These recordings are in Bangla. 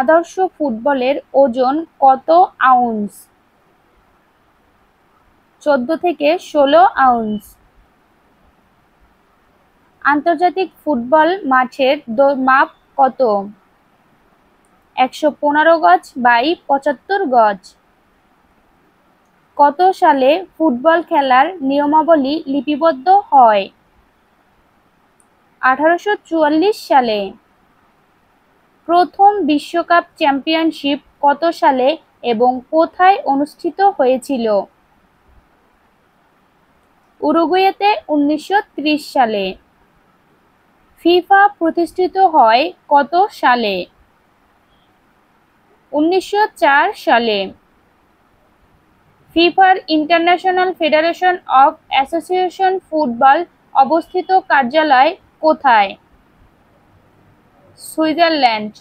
আদর্শ ফুটবলের ওজন কত আউন্স? 14 থেকে 16 আউন্স। আন্তর্জাতিক ফুটবল মাঠের মাপ কত? 115 গজ বাই 75 গজ। কত সালে ফুটবল খেলার নিয়মাবলী লিপিবদ্ধ হয়? 1844 সালে। প্রথম বিশ্বকাপ চ্যাম্পিয়নশিপ কত সালে এবং কোথায় অনুষ্ঠিত হয়েছিল? উরুগুয়েতে 1930 সালে। ফিফা প্রতিষ্ঠিত হয় কত সালে? 1904 সালে। ফিফার international federation of association football অবস্থিত কার্যালয় কোথায়? সুইজারল্যান্ড।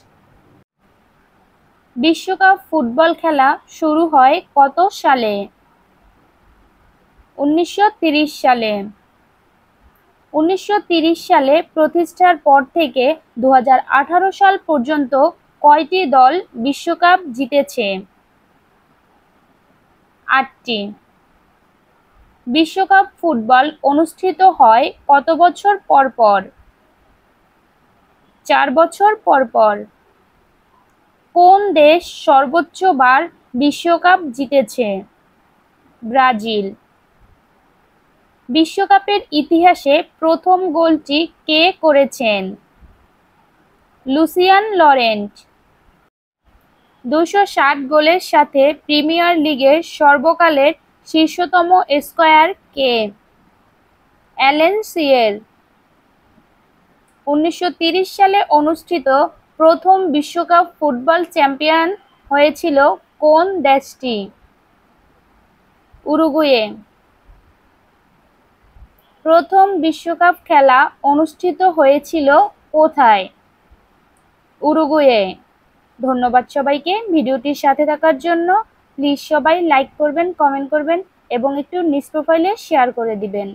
বিশ্বকাপ ফুটবল খেলা শুরু হয় কত সালে? 1930 সালে। 1930 সালে প্রতিষ্ঠার পর থেকে 2018 সাল পর্যন্ত কয়টি দল বিশ্বকাপ জিতেছে? 8টি। বিশ্বকাপ ফুটবল অনুষ্ঠিত হয় কত বছর পর পর? 4 বছর পর পর। কোন দেশ সর্বোচ্চ বার বিশ্বকাপ জিতেছে? ব্রাজিল। বিশ্বকাপের ইতিহাসে প্রথম গোলটি কে করেছেন? Lucien Laurent. 260 গোলের সাথে প্রিমিয়ার লিগের সর্বকালের শীর্ষতম স্কোয়ার কে? অ্যালেন শিয়ের। 1930 সালে অনুষ্ঠিত প্রথম বিশ্বকাপ ফুটবল চ্যাম্পিয়ন হয়েছিল কোন দেশটি? উরুগুয়ে। প্রথম বিশ্বকাপ খেলা অনুষ্ঠিত হয়েছিল কোথায়? উরুগুয়ে। ধন্যবাদ সবাইকে ভিডিওটির সাথে থাকার জন্য। প্লিজ সবাই লাইক করবেন, কমেন্ট করবেন এবং একটু নিজ প্রোফাইলে শেয়ার করে দিবেন।